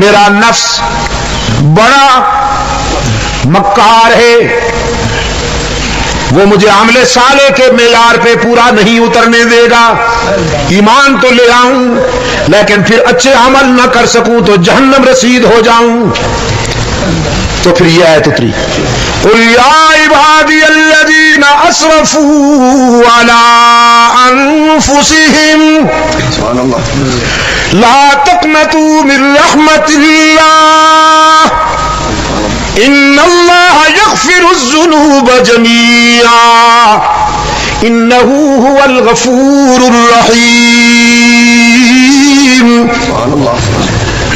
میرا نفس بڑا مکار ہے، وہ مجھے عمل صالح کے معیار پہ پورا نہیں اترنے دے گا. ایمان تو لے آؤں لیکن پھر اچھے عمل نہ کر سکوں تو جہنم رسید ہو جاؤں. تو پھر یہ آیت اتری، قل یا عبادی الذین اسرفوا علی انفسہم لا تقنطوا من رحمت اللہ ان اللہ یغفر الذنوب جميعا انہ هو الغفور الرحیم.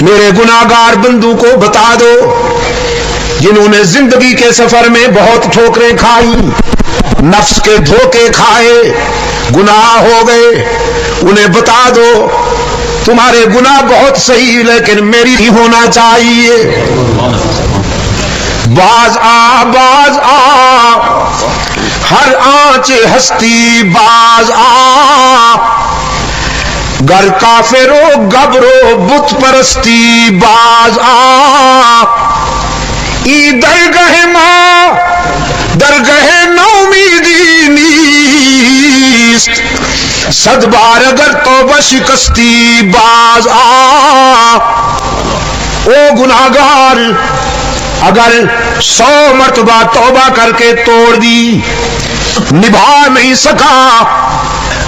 میرے گناہگار بندوں کو بتا دو جنہوں نے زندگی کے سفر میں بہت ٹھوکریں کھائی، نفس کے دھوکے کھائے، گناہ ہو گئے، انہیں بتا دو تمہارے گناہ بہت صحیح لیکن میری نہیں ہونا چاہیے. باز آ ہر آنچ ہستی باز آ، گر کافرو گبرو بت پرستی باز آ. ای درگہ ماں درگہ نومیدی نیست، صد بار اگر توبہ شکستی باز آ. او گناہگار اگر 100 مرتبہ توبہ کر کے توڑ دی، نبھا نہیں سکا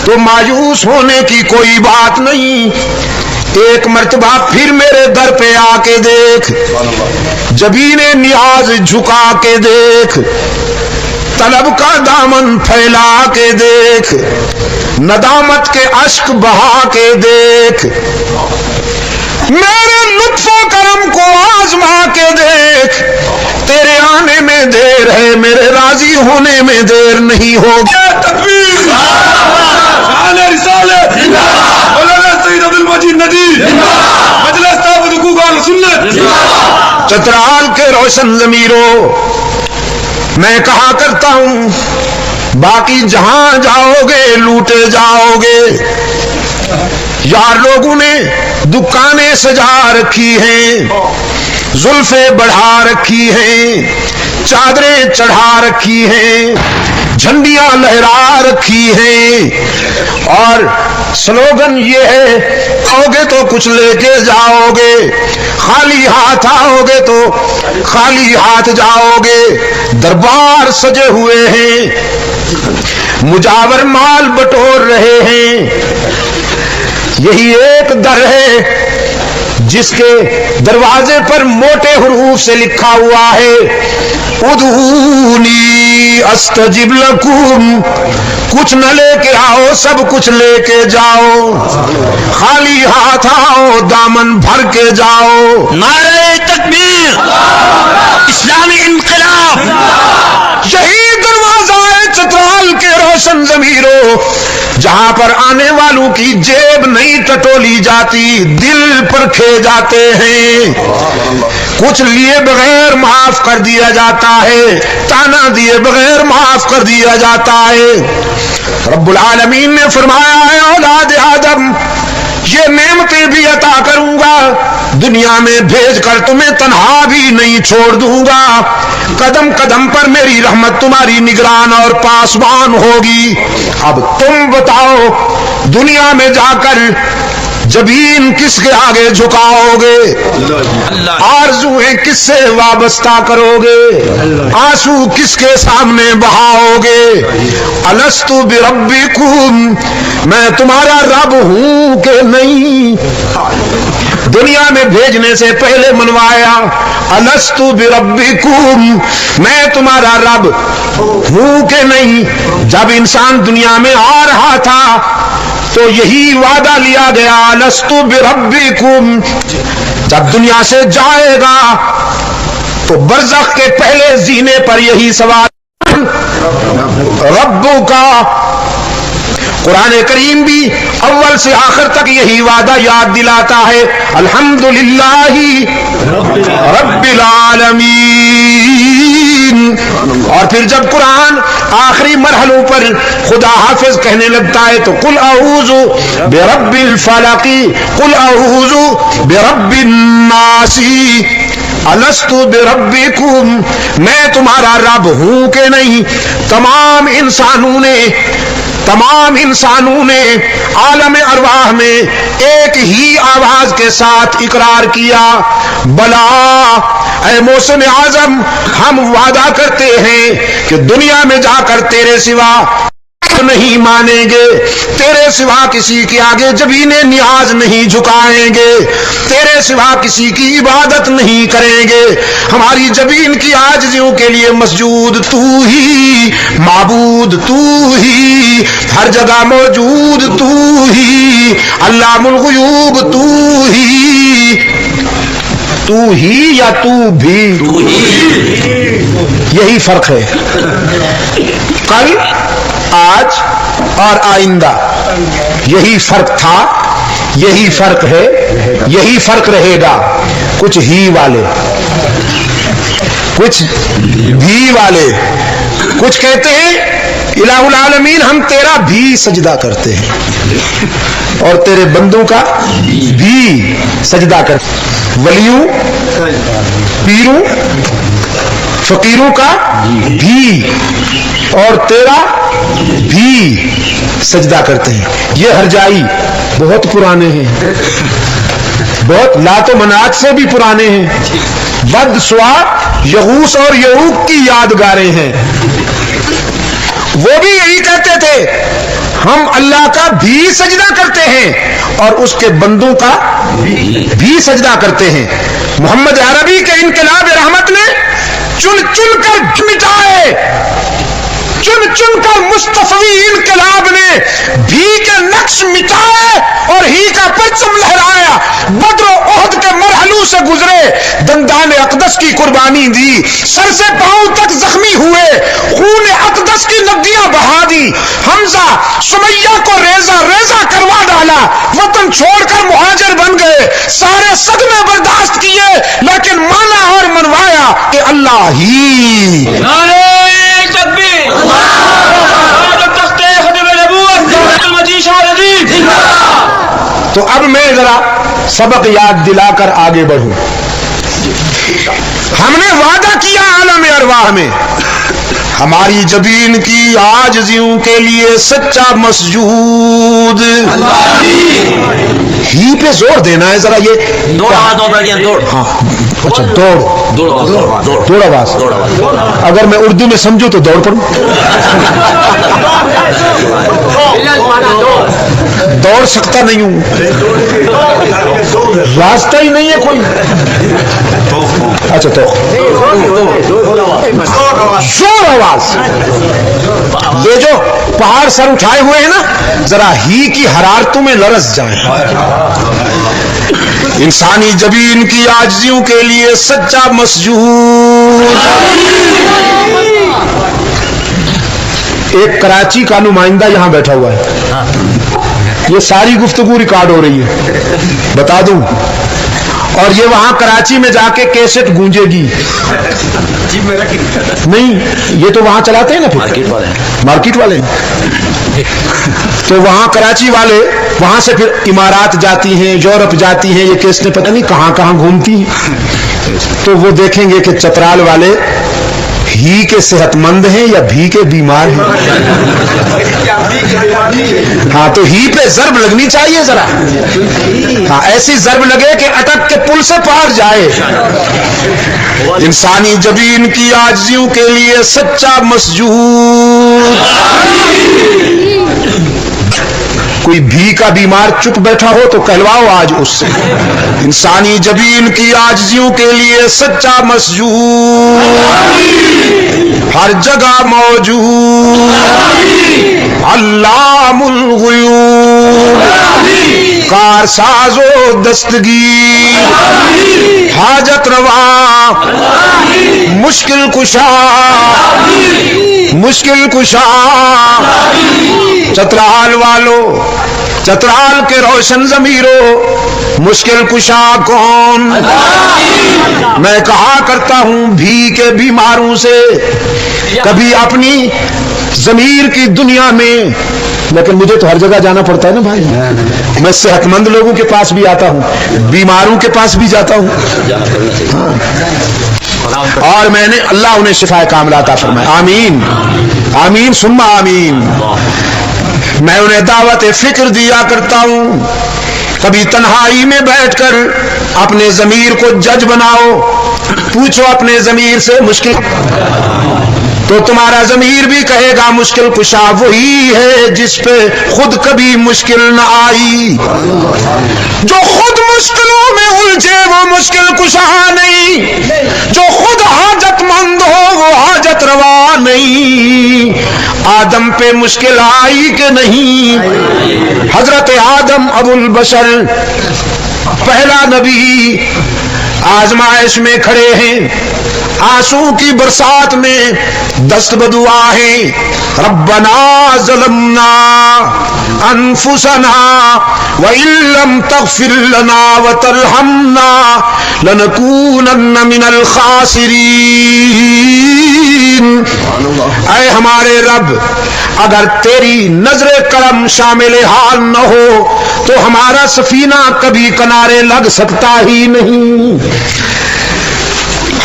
تو مایوس ہونے کی کوئی بات نہیں. ایک مرتبہ پھر میرے در پہ آ کے دیکھ، جبین نیاز جھکا کے دیکھ، طلب کا دامن پھیلا کے دیکھ، ندامت کے اشک بہا کے دیکھ، میرے لطف و کرم کو آزما کے دیکھ. تیرے آنے میں دیر ہے، میرے راضی ہونے میں دیر نہیں ہوگی. تکبیر، شان رسالت، مولانا سید عبد المجید ندی، مجلس دعوت حقوق اہل سنت. چترال کے روشن ضمیروں، میں کہا کرتا ہوں باقی جہاں جاؤ گے لوٹے جاؤ گے. یار لوگوں نے دکانیں سجا رکھی ہیں، زلفیں بڑھا رکھی ہیں، چادریں چڑھا رکھی ہیں، جھنڈیاں لہرا رکھی ہیں، اور سلوگن یہ ہے آؤ گے تو کچھ لے کے جاؤ گے، خالی ہاتھ آؤ گے تو خالی ہاتھ جاؤ گے. دربار سجے ہوئے ہیں، مجاور مال بٹور رہے ہیں. یہی ایک در ہے جس کے دروازے پر موٹے حروف سے لکھا ہوا ہے ادعونی استجب لکم. کچھ نہ لے کے آؤ، سب کچھ لے کے جاؤ، خالی ہاتھ آؤ، دامن بھر کے جاؤ. نعرہ تکبیر، اسلامی انقلاب. یہی دروازہ ہے چترال کے روشن ضمیروں، جہاں پر آنے والوں کی جیب نہیں ٹٹولی جاتی، دل پرکھے جاتے ہیں. کچھ لیے بغیر معاف کر دیا جاتا ہے، تانا دیے بغیر معاف کر دیا جاتا ہے. رب العالمین نے فرمایا ہے اولاد آدم یہ نعمتیں بھی عطا کروں گا، دنیا میں بھیج کر تمہیں تنہا بھی نہیں چھوڑ دوں گا. قدم قدم پر میری رحمت تمہاری نگران اور پاسبان ہوگی. اب تم بتاؤ دنیا میں جا کر جبین کس کے آگے جھکاؤ گے؟ آرزویں کس سے وابستہ کرو گے؟ آنسو کس کے سامنے بہاؤ گے؟ الست بربکم، میں تمہارا رب ہوں کہ نہیں؟ دنیا میں بھیجنے سے پہلے منوایا الست بربکم، میں تمہارا رب ہوں کہ نہیں؟ جب انسان دنیا میں آ رہا تھا تو یہی وعدہ لیا گیا الست بربکم. جب دنیا سے جائے گا تو برزخ کے پہلے زینے پر یہی سوال ربو کا. قرآن کریم بھی اول سے آخر تک یہی وعدہ یاد دلاتا ہے الحمدللہ رب العالمین. اور پھر جب قرآن آخری مرحلوں پر خدا حافظ کہنے لگتا ہے تو قل اعوذ برب الفلق قل اعوذ برب الناس الست بربکم، میں تمہارا رب ہوں کہ نہیں؟ تمام انسانوں نے عالم ارواح میں ایک ہی آواز کے ساتھ اقرار کیا، بلا اے محسن اعظم، ہم وعدہ کرتے ہیں کہ دنیا میں جا کر تیرے سوا نہیں مانیں گے، تیرے سوا کسی کے آگے جبین نیاز نہیں جھکائیں گے، تیرے سوا کسی کی عبادت نہیں کریں گے، ہماری جبین کی عاجزیوں کے لیے مسجود تو ہی، معبود تو ہی، ہر جگہ موجود تو ہی، علام الغیوب تو ہی یا تو بھی، یہی فرق ہے کل، آج اور آئندہ، یہی فرق تھا، یہی فرق ہے، یہی فرق رہے گا۔ کچھ ہی والے، کچھ بھی والے، کچھ کہتے ہیں الہ العالمین ہم تیرا بھی سجدہ کرتے ہیں اور تیرے بندوں کا بھی سجدہ کرتے ہیں، ولیوں پیروں فقیروں کا بھی اور تیرا بھی سجدہ کرتے ہیں۔ یہ ہرجائی بہت پرانے ہیں، بہت لات و منات سے بھی پرانے ہیں، ود سوا یغوث اور یعوق کی یادگاریں ہیں۔ وہ بھی یہی کہتے تھے ہم اللہ کا بھی سجدہ کرتے ہیں اور اس کے بندوں کا بھی سجدہ کرتے ہیں۔ محمد عربی کے انقلاب رحمت نے چن چن کر مٹائے، چن چن کر مصطفی انقلاب نے بھی کے نقش مٹائے اور ہی کا پرچم لہرایا، بدر و احد کے مرحلوں سے گزرے، دندان اقدس کی قربانی دی، سر سے پاؤں تک زخمی ہوئے، خون اقدس کی ندیاں بہا دی، حمزہ سمیہ کو ریزہ ریزہ کروا ڈالا، وطن چھوڑ کر مہاجر بن گئے، سارے صدمے برداشت کیے لیکن مانا اور منوایا کہ اللہ ہی۔ تو اب میں ذرا سبق یاد دلا کر آگے بڑھوں۔ ہم نے وعدہ کیا عالم ارواح میں ہماری جبین کی عاجزیوں کے لیے سچا مسجود، ہی پہ زور دینا ہے ذرا، یہ دوڑ ہاں اچھا دوڑ آواز، اگر میں اردو میں سمجھوں تو دوڑ پڑوں، دوڑ سکتا نہیں ہوں، راستہ ہی نہیں ہے کوئی، اچھا تو زور آواز، یہ جو پہاڑ سر اٹھائے ہوئے ہیں نا ذرا ہی کی حرارتوں میں لرز جائیں۔ انسانی جبین کی عاجزیوں کے لیے سچا مسجود۔ ایک کراچی کا نمائندہ یہاں بیٹھا ہوا ہے، یہ ساری گفتگو ریکارڈ ہو رہی ہے بتا دوں، اور یہ وہاں کراچی میں جا کے کیسٹ گونجے گی، نہیں یہ تو وہاں چلاتے ہیں نا پھر مارکیٹ والے، تو وہاں کراچی والے وہاں سے پھر امارات جاتی ہیں، یورپ جاتی ہیں، یہ کیسٹیں پتہ نہیں کہاں کہاں گھومتی ہیں، تو وہ دیکھیں گے کہ چترال والے ہی کے صحت مند ہیں یا بھی کے بیمار ہیں، ہاں تو ہی پہ ضرب لگنی چاہیے ذرا، ہاں ایسی ضرب لگے کہ اٹک کے پل سے پار جائے۔ انسانی جبین کی عاجزیوں کے لیے سچا مسجود۔ کوئی بھی کا بیمار چپ بیٹھا ہو تو کہلواؤ آج اس سے، انسانی جبین کی عاجزیوں کے لیے سچا مسجود، ہر جگہ موجود، علام الغیوب، کارساز و دستگیر، حاجت روا، مشکل کشا، مشکل کشا۔ چترال والو، چترال کے روشن ضمیرو، مشکل کشا کون؟ میں کہا کرتا ہوں بھی کے بیماروں سے، کبھی اپنی ضمیر کی دنیا میں، لیکن مجھے تو ہر جگہ جانا پڑتا ہے نا بھائی. میں صحت مند لوگوں کے پاس بھی آتا ہوں، بیماروں کے پاس بھی جاتا ہوں، اور میں نے اللہ انہیں شفا کاملہ عطا فرمائے. آمین آمین ثم آمین. میں انہیں دعوت فکر دیا کرتا ہوں. کبھی تنہائی میں بیٹھ کر اپنے ضمیر کو جج بناؤ، پوچھو اپنے ضمیر سے مشکل، تو تمہارا ضمیر بھی کہے گا مشکل کشا وہی ہے جس پہ خود کبھی مشکل نہ آئی. جو خود مشکلوں میں الجھے وہ مشکل کشا نہیں، جو خود حاجت مند ہو وہ حاجت روا نہیں. آدم پہ مشکل آئی کہ نہیں؟ حضرت آدم ابو البشر پہلا نبی آزمائش میں کھڑے ہیں، آنسو کی برسات میں دست بدعا ہے. ربنا ظلمنا انفسنا وان لم تغفر لنا وترحمنا لنکونن من الخاسرین. اے ہمارے رب، اگر تیری نظر کرم شامل حال نہ ہو تو ہمارا سفینہ کبھی کنارے لگ سکتا ہی نہیں.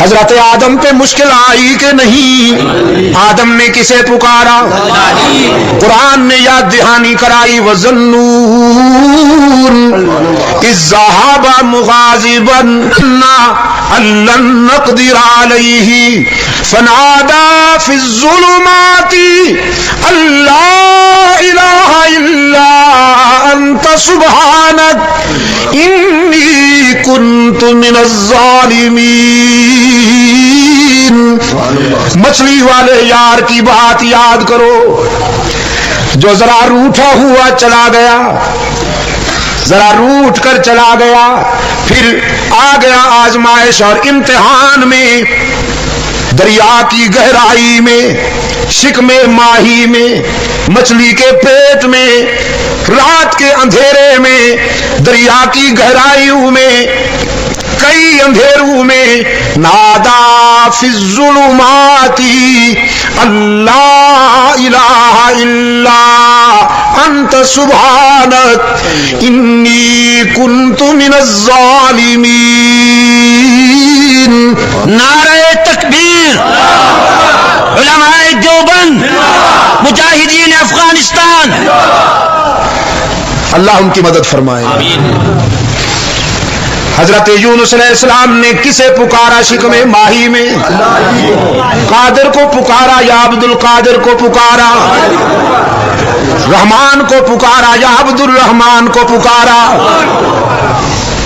حضرت آدم پہ مشکل آئی کہ نہیں؟ آدم نے کسے پکارا؟ قرآن نے یاد دہانی کرائی. وَظَنُّونَ إِذ ذَهَبَ مُغَاضِبًا أَن لَّن نَّقْدِرَ عَلَيْهِ فَنَادَىٰ فِي الظُّلُمَاتِ أَن لَّا إِلَٰهَ إِلَّا أَنتَ سُبْحَانَكَ إِنِّي كُنتُ مِنَ الظَّالِمِينَ. مچھلی والے یار کی بات یاد کرو جو ذرا روٹھا ہوا چلا گیا، ذرا روٹ کر چلا گیا، پھر آ گیا آزمائش اور امتحان میں، دریا کی گہرائی میں، شکم ماہی میں، مچھلی کے پیٹ میں، رات کے اندھیرے میں، دریا کی گہرائیوں میں، کئی اندھیروں میں. نادا فی الظلمات اللہ الہ الا انت سبحانک انی کنت من الظالمین. نعرہ تکبیر. علماء دیوبند، مجاہدین افغانستان، اللہ ان کی مدد فرمائے. حضرت یونس علیہ السلام نے کسے پکارا شکم ماہی میں؟ قادر کو پکارا یا عبد القادر کو پکارا؟ رحمان کو پکارا یا عبد الرحمان کو پکارا؟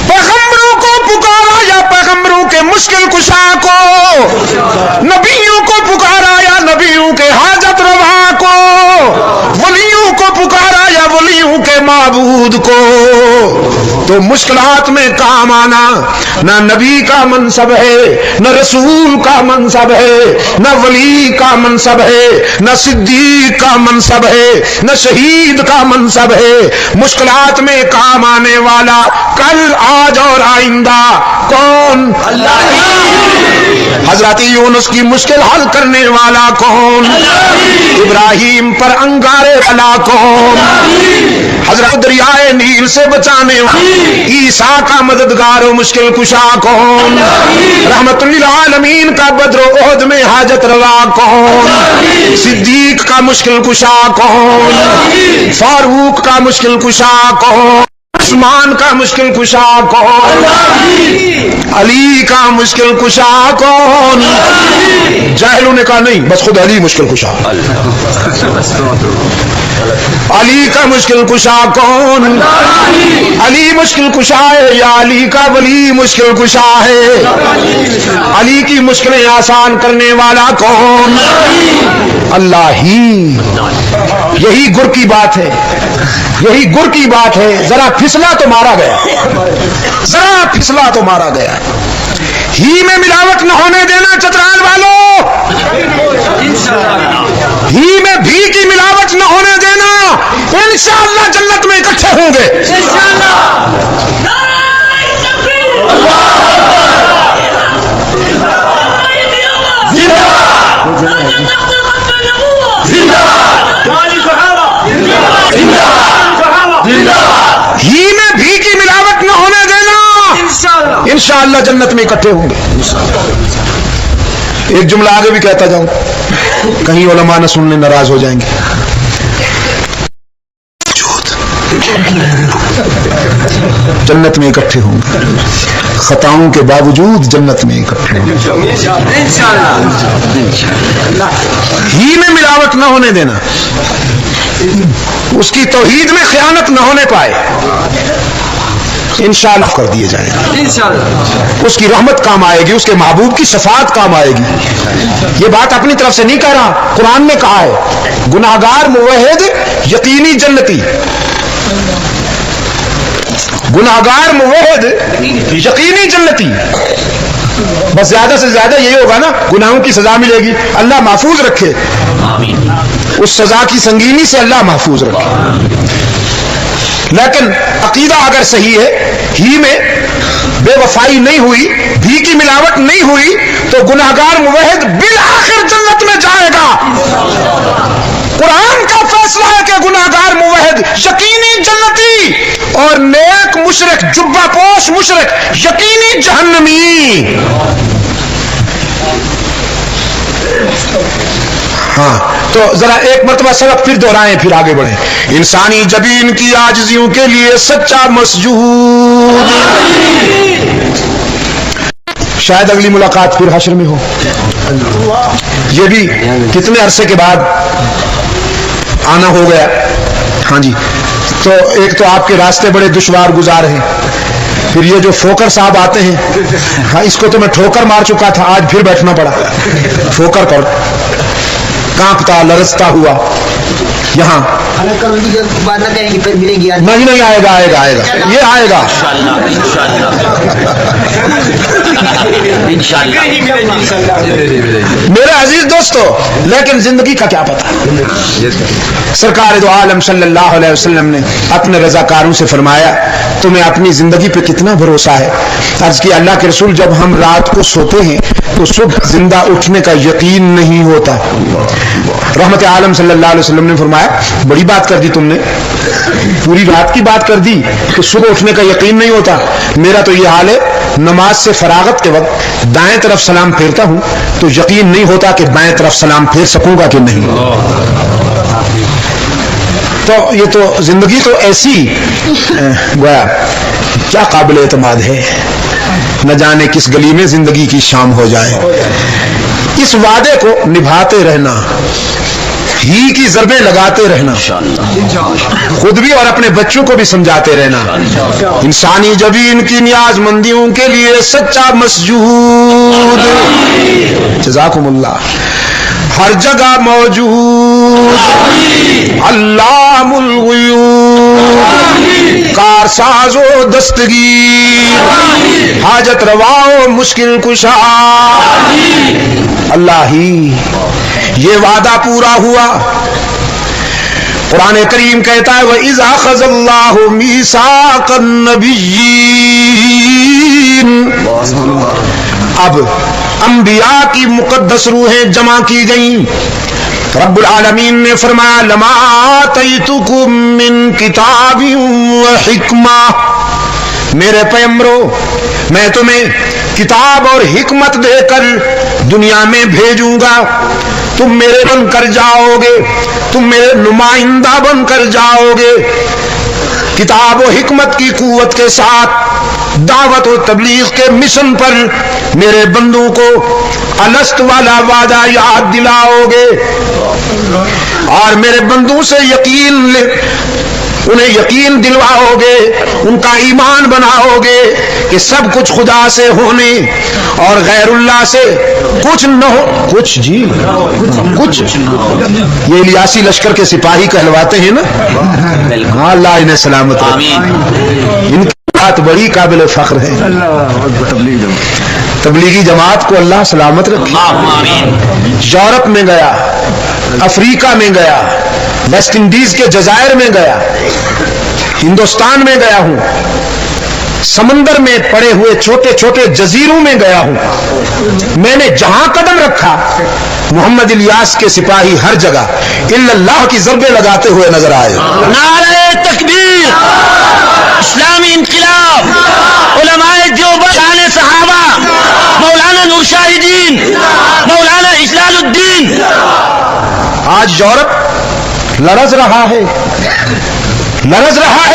پیغمبروں کو پکارا یا پیغمبروں کے مشکل کشا کو؟ نبیوں کو پکارا یا نبیوں کے حاجت روا کو؟ ولیوں کو پکارا یا ولیوں کے معبود کو؟ تو مشکلات میں کام آنا نہ نبی کا منصب ہے، نہ رسول کا منصب ہے، نہ ولی کا منصب ہے، نہ صدیق کا منصب ہے، نہ شہید کا منصب ہے. مشکلات میں کام آنے والا کل، آج اور آئندہ کون؟ اللہ. حضرت یونس کی مشکل حل کرنے والا کون؟ ابراہیم پر انگارے والا کون؟ حضرت دریائے نیل سے بچانے والا عیسیٰ کا مددگار و مشکل کشا کون؟ رحمت للعالمین کا بدر و احد میں حاجت روا کون؟ صدیق کا مشکل کشا کون؟ فاروق کا مشکل کشا کون؟ عثمان کا مشکل کشا کون؟ علی کا مشکل کشا کون؟ جاہلوں نے کہا نہیں، بس خود علی مشکل کشا. علی کا مشکل کشا کون؟ علی مشکل کشا ہے یا علی کا ولی مشکل کشا ہے؟ علی کی مشکلیں آسان کرنے والا کون؟ اللہ ہی. یہی گر کی بات ہے، یہی گر کی بات ہے. ذرا پھسلا تو مارا گیا، ذرا پھسلا تو مارا گیا. ہی میں ملاوٹ نہ ہونے دینا چترال والوں، ہی میں بھی کی ملاوٹ نہ ہونے دینا. انشاءاللہ جنت میں اکٹھے ہوں گے. زندہ انشاءاللہ جنت میں اکٹھے ہوں گے. ایک جملہ آگے بھی کہتا جاؤں, کہیں علماء نہ سننے ناراض ہو جائیں گے. جنت میں اکٹھے ہوں گے, خطاؤں کے باوجود جنت میں اکٹھے ہوں گے. ہی میں ملاوٹ نہ ہونے دینا, اس کی توحید میں خیانت نہ ہونے پائے, انشاءاللہ کر دیے جائیں گے. اس کی رحمت کام آئے گی, اس کے محبوب کی شفاعت کام آئے گی. یہ بات اپنی طرف سے نہیں کہہ رہا, قرآن نے کہا ہے گناہگار موحد یقینی جنتی. گناہگار موحد یقینی جنتی. بس زیادہ سے زیادہ یہی ہوگا نا, گناہوں کی سزا ملے گی, اللہ محفوظ رکھے, اس سزا کی سنگینی سے اللہ محفوظ رکھے. لیکن عقیدہ اگر صحیح ہے, ہی میں بے وفائی نہیں ہوئی, بھی کی ملاوٹ نہیں ہوئی, تو گناہگار موحد بالآخر جنت میں جائے گا. قرآن کا فیصلہ ہے کہ گناہگار موحد یقینی جنتی اور نیک مشرک, جبہ پوش مشرک یقینی جہنمی. ہاں تو ذرا ایک مرتبہ سبق پھر دہرائیں, پھر آگے بڑھیں. انسانی جبین کی عاجزیوں کے لیے سچا مسجود. شاید اگلی ملاقات پھر حشر میں ہو. یہ بھی کتنے عرصے کے بعد آنا ہو گیا. ہاں جی, تو ایک تو آپ کے راستے بڑے دشوار گزار ہیں, پھر یہ جو فوکر صاحب آتے ہیں, ہاں اس کو تو میں ٹھوکر مار چکا تھا, آج پھر بیٹھنا پڑا ٹھوکر پر, کانپتا لرزتا ہوا یہاں. نہیں آئے گا, یہ آئے گا میرے عزیز دوستو. لیکن زندگی کا کیا پتا. سرکار دو عالم صلی اللہ علیہ وسلم نے اپنے رضاکاروں سے فرمایا تمہیں اپنی زندگی پہ کتنا بھروسہ ہے. عرض کی اللہ کے رسول, جب ہم رات کو سوتے ہیں تو صبح زندہ اٹھنے کا یقین نہیں ہوتا. رحمت عالم صلی اللہ علیہ وسلم نے فرمایا بڑی بات کر دی تم نے, پوری رات کی بات کر دی کہ صبح اٹھنے کا یقین نہیں ہوتا. میرا تو یہ حال ہے, نماز سے فراغت کے وقت دائیں طرف سلام پھیرتا ہوں تو یقین نہیں ہوتا کہ بائیں طرف سلام پھیر سکوں گا کہ نہیں. تو یہ تو زندگی تو ایسی گویا کیا قابل اعتماد ہے, نہ جانے کس گلی میں زندگی کی شام ہو جائے. اس وعدے کو نبھاتے رہنا, ہی کی ضربیں لگاتے رہنا, خود بھی اور اپنے بچوں کو بھی سمجھاتے رہنا. انسانی جبین کی نیاز مندیوں کے لیے سچا مسجود. جزاکم اللہ. ہر جگہ موجود علام الغیوب, کارساز و دستگیر, حاجت روا و مشکل کشا. اللہ ہی یہ وعدہ پورا ہوا. قرآن کریم کہتا ہے وَإِذْ أَخَذَ اللَّهُ مِيثَاقَ النَّبِيِّينَ. اب انبیاء کی مقدس روحیں جمع کی گئیں. رب العالمین نے فرمایا لما آتیتکم من کتاب و حکمہ, میرے پیغمبرو میں تمہیں کتاب اور حکمت دے کر دنیا میں بھیجوں گا. تم میرے بن کر جاؤ گے, تم میرے نمائندہ بن کر جاؤ گے. کتاب و حکمت کی قوت کے ساتھ دعوت و تبلیغ کے مشن پر میرے بندوں کو الست والا وعدہ یاد دلاؤ گے, اور میرے بندوں سے انہیں یقین دلواؤ گے, ان کا ایمان بناؤ گے کہ سب کچھ خدا سے ہونے اور غیر اللہ سے کچھ نہ ہو. کچھ یہ الیاسی لشکر کے سپاہی کہلواتے ہیں نا. ہاں اللہ انہیں سلامت رکھے. ان کی بات بڑی قابل فخر ہے. تبلیغی جماعت کو اللہ سلامت رکھے. یورپ میں گیا, افریقہ میں گیا, ویسٹ انڈیز کے جزائر میں گیا, ہندوستان میں گیا ہوں, سمندر میں پڑے ہوئے چھوٹے چھوٹے جزیروں میں گیا ہوں. میں نے جہاں قدم رکھا محمد الیاس کے سپاہی ہر جگہ الا اللہ کی ضربیں لگاتے ہوئے نظر آئے. نعرہ تکبیر, اسلامی انقلاب، علماء دیوبند، شان صحابہ، مولانا نور شاہدین، مولانا اجلال الدین. آج یورپ لرز رہا ہے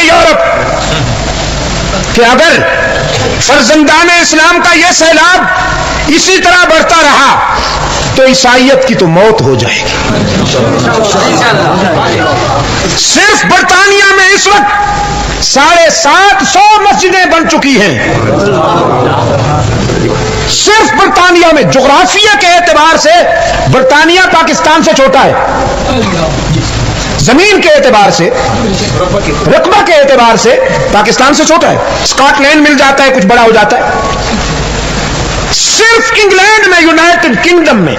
یورپ کہ اگر فرزندان اسلام کا یہ سیلاب اسی طرح بڑھتا رہا تو عیسائیت کی تو موت ہو جائے گی. صرف برطانیہ میں اس وقت 750 مسجدیں بن چکی ہیں. صرف برطانیہ میں. جغرافیہ کے اعتبار سے برطانیہ پاکستان سے چھوٹا ہے، زمین کے اعتبار سے، رقبہ کے اعتبار سے پاکستان سے چھوٹا ہے. اسکاٹ لینڈ مل جاتا ہے، کچھ بڑا ہو جاتا ہے. صرف انگلینڈ میں، یونائٹڈ کنگڈم میں،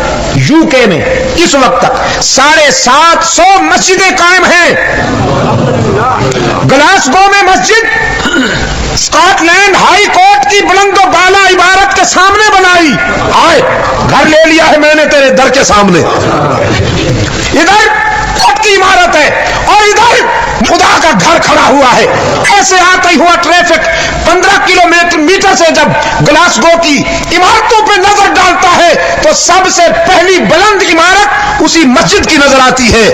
یو کے میں اس وقت تک 750 مسجدیں قائم ہیں. گلاسگو میں مسجد اسکاٹ لینڈ ہائی کورٹ کی بلند و بالا عبارت کے سامنے بنائی. آئے گھر لے لیا ہے میں نے تیرے در کے سامنے. ادھر کورٹ کی عمارت ہے اور ادھر خدا کا گھر کھڑا ہوا ہے. ایسے آتا ہی ہوا ٹریفک 15 کلومیٹر سے جب گلاسگو کی عمارتوں پہ نظر ڈالتا ہے تو سب سے پہلی بلند عمارت اسی مسجد کی نظر آتی ہے.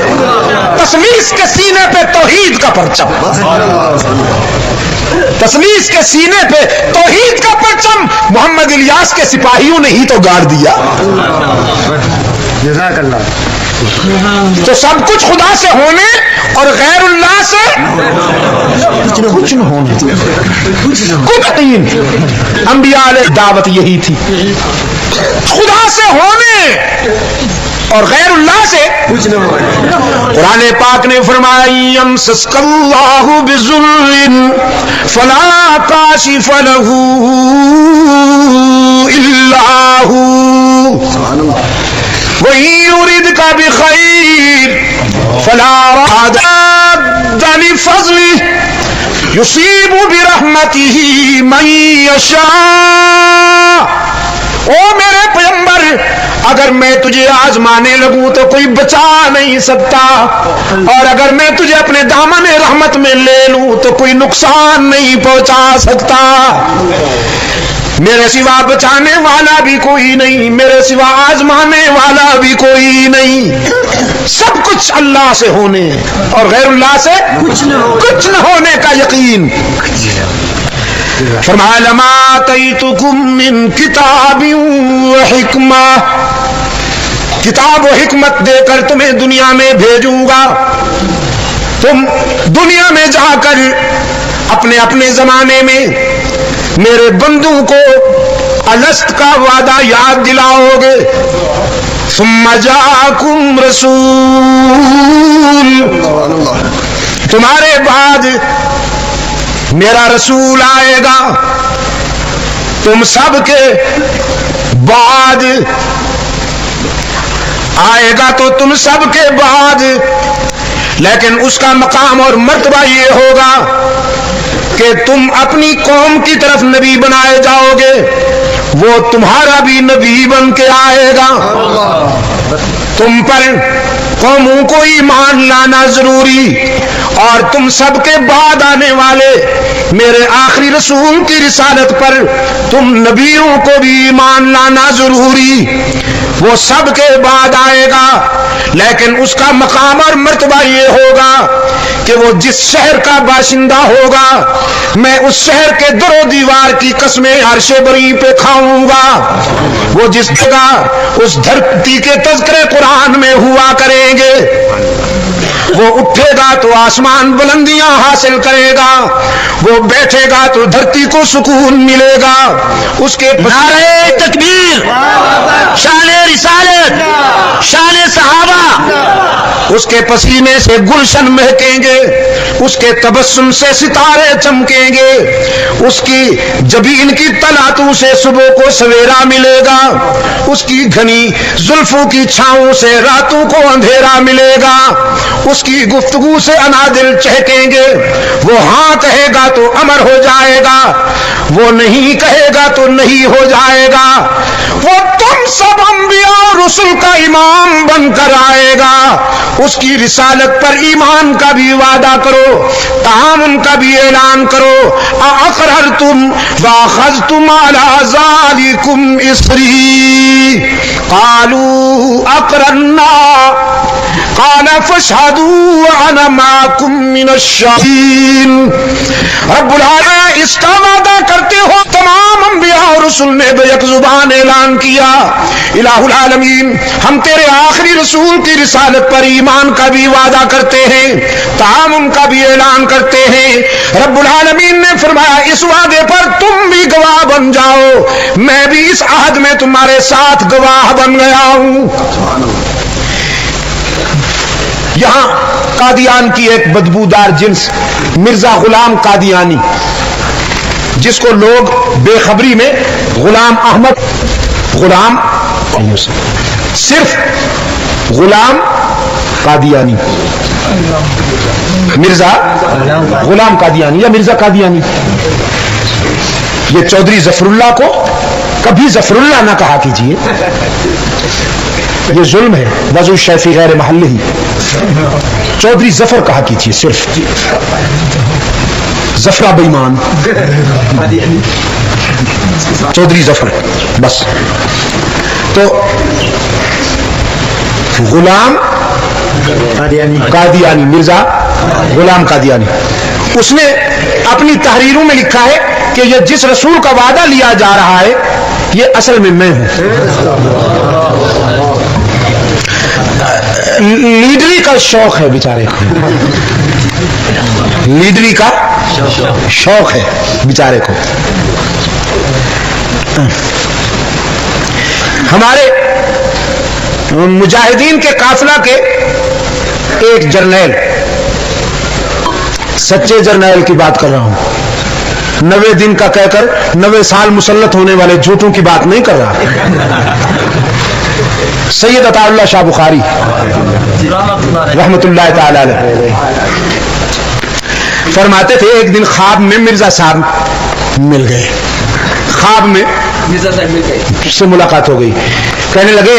تسلیس کے سینے پہ توحید کا پرچم، تسلیس کے سینے پہ توحید کا پرچم محمد الیاس کے سپاہیوں نے ہی تو گاڑ دیا. جزاک اللہ. تو سب کچھ خدا سے ہونے اور غیر اللہ سے کچھ نہ ہونے. کچھ نہیں. انبیاء علیہ دعوت یہی تھی، خدا سے ہونے اور غیر اللہ سے کچھ نہ ہو. قرآن پاک نے فرمایا یمسسک اللہ بضر فلا کاشف لہ الا هو وَإِن يُرِدْكَ بِخَيْرٍ فَلَا رَادَّ لِفَضْلِهِ يُصِيبُ بِرَحْمَتِهِ مَن يَشَاءُ. او میرے پیغمبر، اگر میں تجھے آزمانے لگوں تو کوئی بچا نہیں سکتا، اور اگر میں تجھے اپنے دامن رحمت میں لے لوں تو کوئی نقصان نہیں پہنچا سکتا. میرے سوا بچانے والا بھی کوئی نہیں، میرے سوا آزمانے والا بھی کوئی نہیں. سب کچھ اللہ سے ہونے اور غیر اللہ سے کچھ نہ ہونے کا یقین. فرمایا لما آتیتکم من کتاب و حکمہ، کتاب و حکمت دے کر تمہیں دنیا میں بھیجوں گا. تم دنیا میں جا کر اپنے اپنے زمانے میں میرے بندوں کو الست کا وعدہ یاد دلاؤ گے. ثم جاءکم رسول، تمہارے بعد میرا رسول آئے گا. تم سب کے بعد آئے گا تو تم سب کے بعد، لیکن اس کا مقام اور مرتبہ یہ ہوگا کہ تم اپنی قوم کی طرف نبی بنائے جاؤ گے، وہ تمہارا بھی نبی بن کے آئے گا. تم پر قوموں کو ایمان لانا ضروری، اور تم سب کے بعد آنے والے میرے آخری رسول کی رسالت پر تم نبیوں کو بھی ایمان لانا ضروری. وہ سب کے بعد آئے گا، لیکن اس کا مقام اور مرتبہ یہ ہوگا کہ وہ جس شہر کا باشندہ ہوگا میں اس شہر کے در و دیوار کی قسمیں عرش بری پہ کھاؤں گا. وہ جس جگہ اس دھرتی کے تذکرے قرآن میں ہوا کریں گے، وہ اٹھے گا تو آسمان بلندیاں حاصل کرے گا، وہ بیٹھے گا تو دھرتی کو سکون ملے گا. اس کے نعرہ تکبیر، شان رسالت، شان صحابہ. اس کے پسینے سے گلشن مہکیں گے، اس کے تبسم سے ستارے چمکیں گے، اس کی جبین کی طلعتوں سے صبح کو سویرا ملے گا، اس کی گھنی زلفوں کی چھاؤں سے راتوں کو اندھیرا ملے گا، اس کی گفتگو سے انادل چہکیں گے. وہ ہاں کہے گا تو امر ہو جائے گا، وہ نہیں کہے گا تو نہیں ہو جائے گا. وہ تم سب انبیاء اور رسل کا امام بن کر آئے گا. اس کی رسالت پر ایمان کا بھی وعدہ کرو، تعاون کا بھی اعلان کرو. اقررتم واخذتم على ذلكم اصری قالوا اقررنا قال فاشهدوا وانا معكم من الشاهدين. رب العالمین اس کا وعدہ کرتے ہو. تمام انبیاء اور رسول نے بیک زبان اعلان کیا، الہ العالمین ہم تیرے آخری رسول کی رسالت پر ایمان کا بھی وعدہ کرتے ہیں، تعاون کا بھی اعلان کرتے ہیں. رب العالمین نے فرمایا اس وعدے پر تم بھی گواہ بن جاؤ، میں بھی اس عہد میں تمہارے ساتھ گواہ بن گیا ہوں. یہاں قادیان کی ایک بدبودار جنس مرزا غلام قادیانی، جس کو لوگ بے خبری میں غلام احمد، غلام صرف غلام قادیانی، مرزا غلام قادیانی یا مرزا قادیانی. یہ چودھری ظفر اللہ کو کبھی ظفر اللہ نہ کہا کیجیے، یہ ظلم ہے. وضع الشیء غیر محلہ، چودھری ظفر کہا کیجیے، صرف ظفرہ بے ایمان، چودھری ظفر بس. تو غلام قادیانی، مرزا غلام قادیانی، اس نے اپنی تحریروں میں لکھا ہے کہ یہ جس رسول کا وعدہ لیا جا رہا ہے یہ اصل میں ہوں. لیڈری کا شوق ہے بیچارے کو، لیڈری کا شوق ہے بیچارے کو. ہمارے مجاہدین کے قافلہ کے ایک جرنیل، سچے جرنیل کی بات کر رہا ہوں، 90 دن کا کہہ کر 90 سال مسلط ہونے والے جھوٹوں کی بات نہیں کر رہا. سید عطا اللہ شاہ بخاری رحمت اللہ تعالی علیہ فرماتے تھے ایک دن خواب میں مرزا صاحب مل گئے، خواب میں مرزا صاحب مل گئے، سے ملاقات ہو گئی. کہنے لگے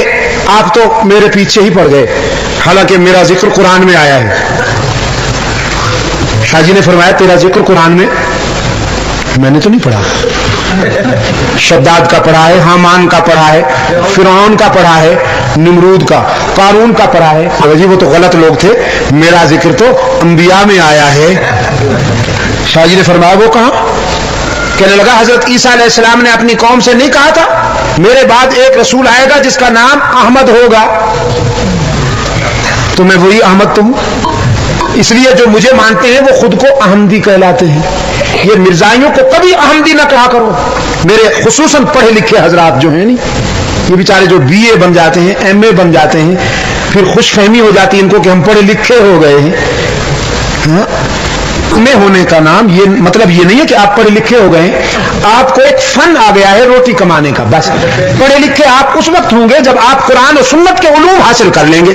آپ تو میرے پیچھے ہی پڑ گئے، حالانکہ میرا ذکر قرآن میں آیا ہے. شاہ جی نے فرمایا تیرا ذکر قرآن میں نے تو نہیں پڑھا. شداد کا پڑھا ہے، حامان کا پڑھا ہے، فرعون کا پڑھا ہے، نمرود کا، قارون کا پڑھا ہے. جی وہ تو غلط لوگ تھے، میرا ذکر تو انبیاء میں آیا ہے. شاہ جی نے فرمایا وہ کہاں؟ کہنے لگا حضرت عیسیٰ علیہ السلام نے اپنی قوم سے نہیں کہا تھا میرے بعد ایک رسول آئے گا جس کا نام احمد ہوگا، تو میں وہی احمد تو ہوں. اس لیے جو مجھے مانتے ہیں وہ خود کو احمدی کہلاتے ہیں. یہ مرزائیوں کو کبھی احمدی نہ کہا کرو. میرے خصوصاً پڑھے لکھے حضرات جو ہیں نہیں، یہ بیچارے جو بی اے بن جاتے ہیں، ایم اے بن جاتے ہیں، پھر خوش فہمی ہو جاتی ہے ان کو کہ ہم پڑھے لکھے ہو گئے ہیں. میں ہونے کا نام یہ مطلب یہ نہیں ہے کہ آپ پڑھے لکھے ہو گئے، آپ کو ایک فن آ گیا ہے روٹی کمانے کا. بس پڑھے لکھے آپ اس وقت ہوں گے جب آپ قرآن و سنت کے علوم حاصل کر لیں گے.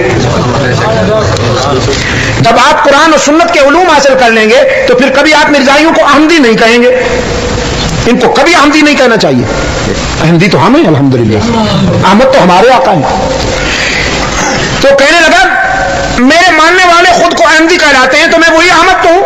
جب آپ قرآن و سنت کے علوم حاصل کر لیں گے تو پھر کبھی آپ مرزائیوں کو احمدی نہیں کہیں گے. ان کو کبھی احمدی نہیں کہنا چاہیے. احمدی تو ہم ہیں الحمدللہ، احمد تو ہمارے آقا ہیں. تو کہنے لگا میرے ماننے والے خود کو احمدی کہلاتے ہیں تو میں وہی احمد تو ہوں.